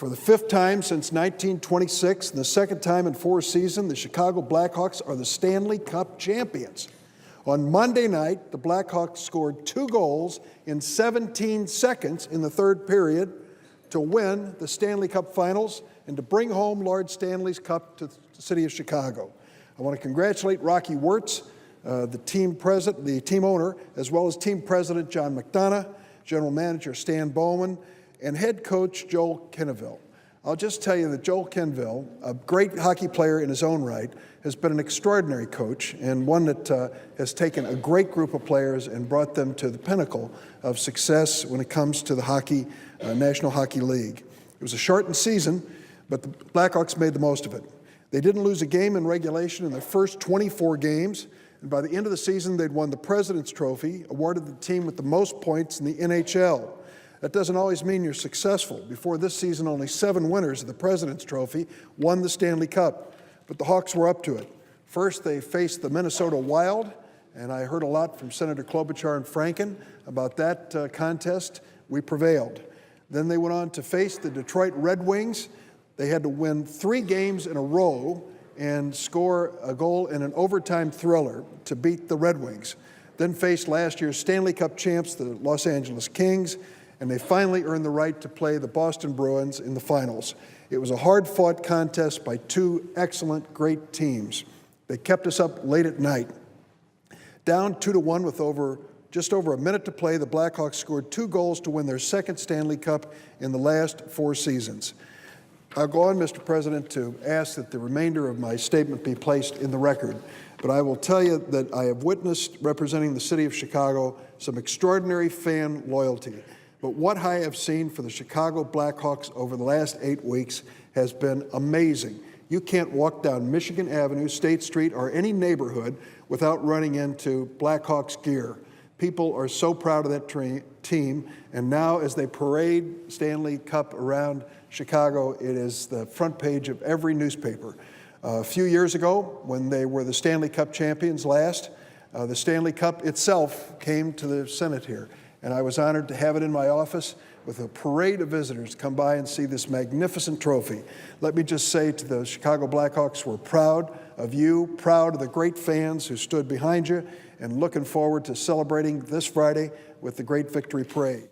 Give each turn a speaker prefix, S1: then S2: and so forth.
S1: For the fifth time since 1926 and the second time in 4 seasons, the Chicago Blackhawks are the Stanley Cup champions. On Monday night, the Blackhawks scored 2 goals in 17 seconds in the third period to win the Stanley Cup Finals and to bring home Lord Stanley's Cup to the city of Chicago. I want to congratulate Rocky Wirtz, the team owner, as well as team president John McDonough, general manager Stan Bowman, and head coach Joel Quenneville. I'll just tell you that Joel Quenneville, a great hockey player in his own right, has been an extraordinary coach and one that has taken a great group of players and brought them to the pinnacle of success when it comes to the National Hockey League. It was a shortened season, but the Blackhawks made the most of it. They didn't lose a game in regulation in their first 24 games, and by the end of the season, they'd won the President's Trophy, awarded the team with the most points in the NHL. That doesn't always mean you're successful. Before this season, only 7 winners of the President's Trophy won the Stanley Cup, but the Hawks were up to it. First, they faced the Minnesota Wild, and I heard a lot from Senator Klobuchar and Franken about that contest. We prevailed. Then they went on to face the Detroit Red Wings. They had to win 3 games in a row and score a goal in an overtime thriller to beat the Red Wings. Then faced last year's Stanley Cup champs, the Los Angeles Kings, and they finally earned the right to play the Boston Bruins in the finals. It was a hard-fought contest by 2 excellent, great teams. They kept us up late at night. Down 2-1 with just over a minute to play, the Blackhawks scored 2 goals to win their second Stanley Cup in the last 4 seasons. I'll go on, Mr. President, to ask that the remainder of my statement be placed in the record. But I will tell you that I have witnessed, representing the city of Chicago, some extraordinary fan loyalty. But what I have seen for the Chicago Blackhawks over the last 8 weeks has been amazing. You can't walk down Michigan Avenue, State Street, or any neighborhood without running into Blackhawks gear. People are so proud of that team, and now as they parade Stanley Cup around Chicago, it is the front page of every newspaper. A few years ago, when they were the Stanley Cup champions last, the Stanley Cup itself came to the Senate here. And I was honored to have it in my office with a parade of visitors come by and see this magnificent trophy. Let me just say to the Chicago Blackhawks, we're proud of you, proud of the great fans who stood behind you, and looking forward to celebrating this Friday with the great victory parade.